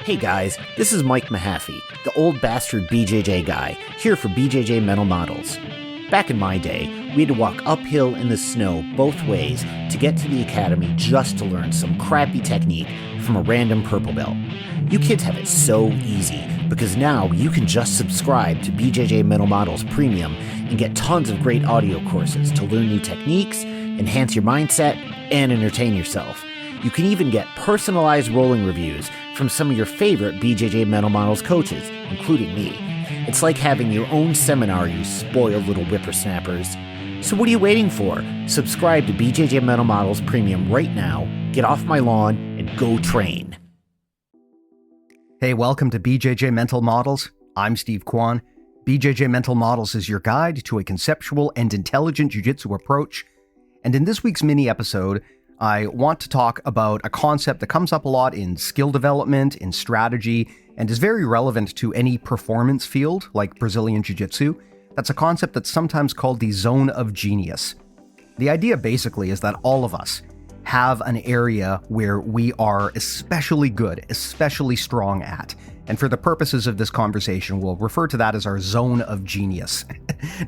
Hey guys, this is Mike Mahaffey, the old bastard BJJ guy, here for BJJ Mental Models. Back in my day, we had to walk uphill in the snow both ways to get to the academy just to learn some crappy technique from a random purple belt. You kids have it so easy because now you can just subscribe to BJJ Mental Models Premium and get tons of great audio courses to learn new techniques, enhance your mindset, and entertain yourself. You can even get personalized rolling reviews from some of your favorite BJJ Mental Models coaches, including me. It's like having your own seminar, you spoiled little whippersnappers. So what are you waiting for? Subscribe to BJJ Mental Models Premium right now, get off my lawn, and go train. Hey, welcome to BJJ Mental Models. I'm Steve Kwan. BJJ Mental Models is your guide to a conceptual and intelligent jiu-jitsu approach. And in this week's mini episode, I want to talk about a concept that comes up a lot in skill development, in strategy, and is very relevant to any performance field like Brazilian Jiu-Jitsu. That's a concept that's sometimes called the zone of genius. The idea basically is that all of us have an area where we are especially good, especially strong at. And for the purposes of this conversation, we'll refer to that as our zone of genius.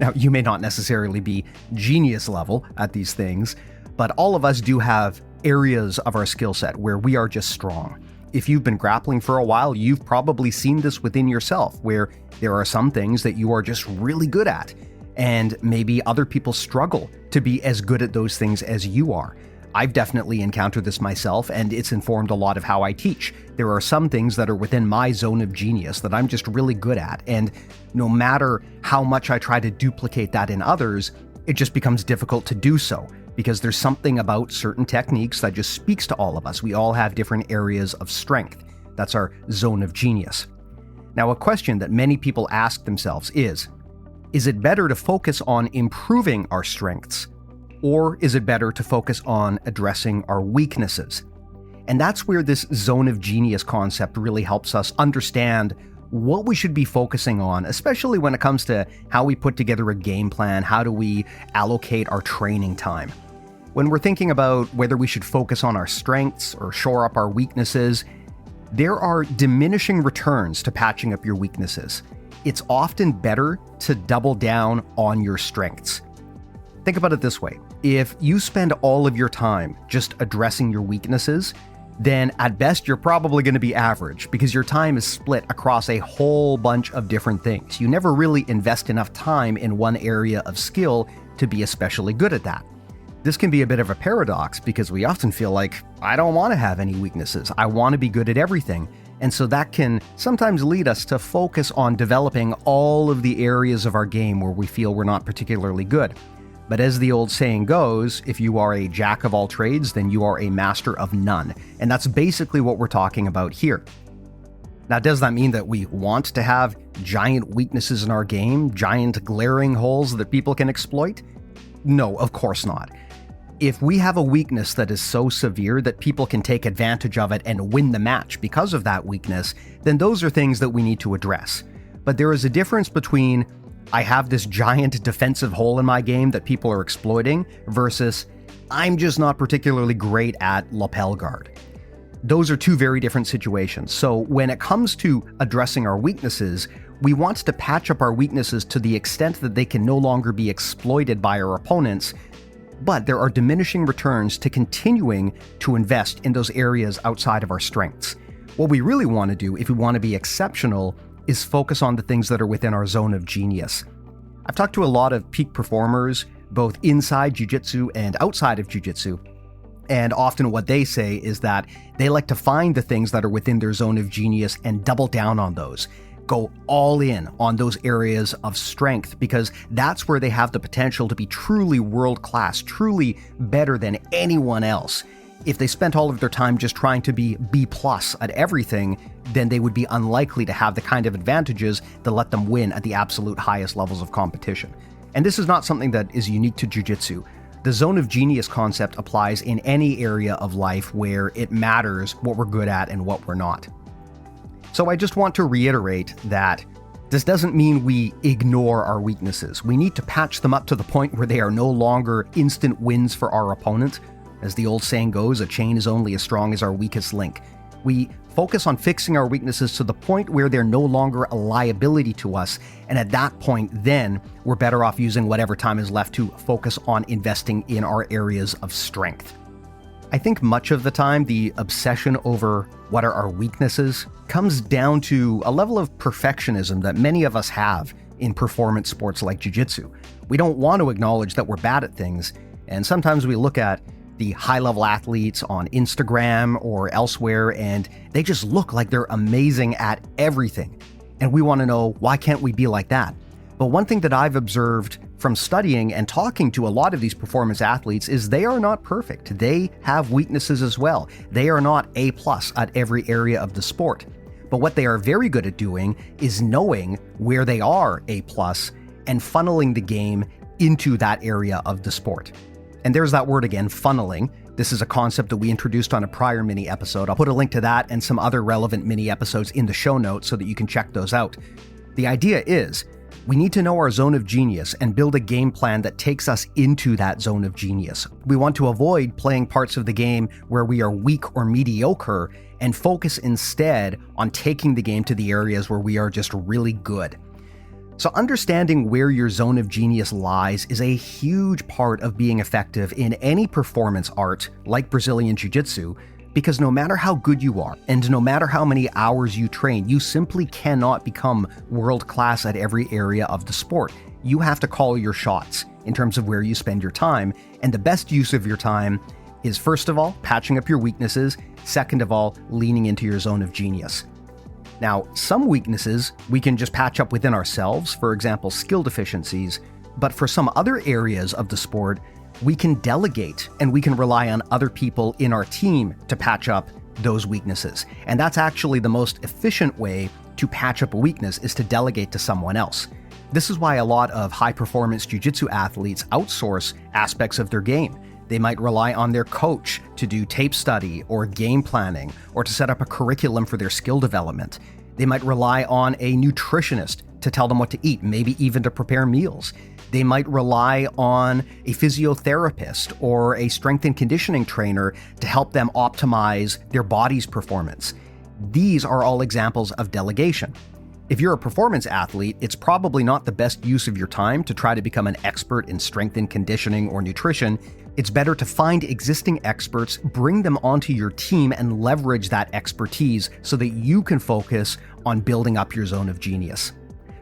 Now, you may not necessarily be genius level at these things, but all of us do have areas of our skill set where we are just strong. If you've been grappling for a while, you've probably seen this within yourself, where there are some things that you are just really good at, and maybe other people struggle to be as good at those things as you are. I've definitely encountered this myself, and it's informed a lot of how I teach. There are some things that are within my zone of genius that I'm just really good at, and no matter how much I try to duplicate that in others, it just becomes difficult to do so. Because there's something about certain techniques that just speaks to all of us. We all have different areas of strength. That's our zone of genius. Now, a question that many people ask themselves is it better to focus on improving our strengths, or is it better to focus on addressing our weaknesses? And that's where this zone of genius concept really helps us understand what we should be focusing on, especially when it comes to how we put together a game plan, how do we allocate our training time. When we're thinking about whether we should focus on our strengths or shore up our weaknesses, there are diminishing returns to patching up your weaknesses. It's often better to double down on your strengths. Think about it this way. If you spend all of your time just addressing your weaknesses, then at best you're probably going to be average because your time is split across a whole bunch of different things. You never really invest enough time in one area of skill to be especially good at that. This can be a bit of a paradox because we often feel like, I don't want to have any weaknesses. I want to be good at everything. And so that can sometimes lead us to focus on developing all of the areas of our game where we feel we're not particularly good. But as the old saying goes, if you are a jack of all trades, then you are a master of none. And that's basically what we're talking about here. Now, does that mean that we want to have giant weaknesses in our game, giant glaring holes that people can exploit? No, of course not. If we have a weakness that is so severe that people can take advantage of it and win the match because of that weakness, then those are things that we need to address. But there is a difference between I have this giant defensive hole in my game that people are exploiting versus I'm just not particularly great at lapel guard. Those are two very different situations. So when it comes to addressing our weaknesses, we want to patch up our weaknesses to the extent that they can no longer be exploited by our opponents, but there are diminishing returns to continuing to invest in those areas outside of our strengths. What we really want to do if we want to be exceptional is focus on the things that are within our zone of genius. I've talked to a lot of peak performers, both inside jiu-jitsu and outside of jiu-jitsu, and often what they say is that they like to find the things that are within their zone of genius and double down on those. Go all in on those areas of strength because that's where they have the potential to be truly world-class, truly better than anyone else. If they spent all of their time just trying to be B+ at everything, then they would be unlikely to have the kind of advantages that let them win at the absolute highest levels of competition. And this is not something that is unique to jiu-jitsu. The zone of genius concept applies in any area of life where it matters what we're good at and what we're not. So I just want to reiterate that this doesn't mean we ignore our weaknesses. We need to patch them up to the point where they are no longer instant wins for our opponent. As the old saying goes, a chain is only as strong as our weakest link. We focus on fixing our weaknesses to the point where they're no longer a liability to us. And at that point, then we're better off using whatever time is left to focus on investing in our areas of strength. I think much of the time, the obsession over what are our weaknesses comes down to a level of perfectionism that many of us have in performance sports like Jiu-Jitsu. We don't want to acknowledge that we're bad at things, and sometimes we look at the high-level athletes on Instagram or elsewhere, and they just look like they're amazing at everything. And we want to know, why can't we be like that? But one thing that I've observed from studying and talking to a lot of these performance athletes is they are not perfect. They have weaknesses as well. They are not A+ at every area of the sport. But what they are very good at doing is knowing where they are A+ and funneling the game into that area of the sport. And there's that word again, funneling. This is a concept that we introduced on a prior mini episode. I'll put a link to that and some other relevant mini episodes in the show notes so that you can check those out. The idea is, we need to know our zone of genius and build a game plan that takes us into that zone of genius. We want to avoid playing parts of the game where we are weak or mediocre and focus instead on taking the game to the areas where we are just really good. So understanding where your zone of genius lies is a huge part of being effective in any performance art like Brazilian Jiu-Jitsu, because no matter how good you are, and no matter how many hours you train, you simply cannot become world-class at every area of the sport. You have to call your shots in terms of where you spend your time, and the best use of your time is, first of all, patching up your weaknesses, second of all, leaning into your zone of genius. Now, some weaknesses we can just patch up within ourselves, for example, skill deficiencies, but for some other areas of the sport, we can delegate and we can rely on other people in our team to patch up those weaknesses. And that's actually the most efficient way to patch up a weakness, is to delegate to someone else. This is why a lot of high-performance jiu-jitsu athletes outsource aspects of their game. They might rely on their coach to do tape study or game planning, or to set up a curriculum for their skill development. They might rely on a nutritionist to tell them what to eat, maybe even to prepare meals. They might rely on a physiotherapist or a strength and conditioning trainer to help them optimize their body's performance. These are all examples of delegation. If you're a performance athlete, it's probably not the best use of your time to try to become an expert in strength and conditioning or nutrition. It's better to find existing experts, bring them onto your team, and leverage that expertise so that you can focus on building up your zone of genius.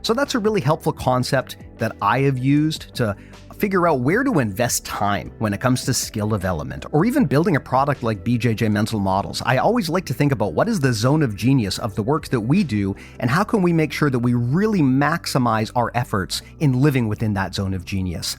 So that's a really helpful concept that I have used to figure out where to invest time when it comes to skill development, or even building a product like BJJ Mental Models. I always like to think about what is the zone of genius of the work that we do, and how can we make sure that we really maximize our efforts in living within that zone of genius.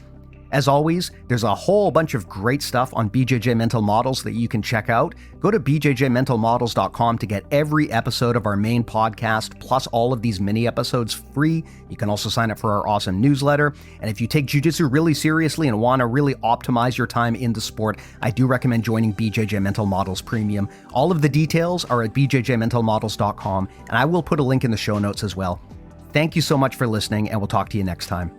As always, there's a whole bunch of great stuff on BJJ Mental Models that you can check out. Go to bjjmentalmodels.com to get every episode of our main podcast, plus all of these mini episodes free. You can also sign up for our awesome newsletter. And if you take jiu-jitsu really seriously and want to really optimize your time in the sport, I do recommend joining BJJ Mental Models Premium. All of the details are at bjjmentalmodels.com, and I will put a link in the show notes as well. Thank you so much for listening, and we'll talk to you next time.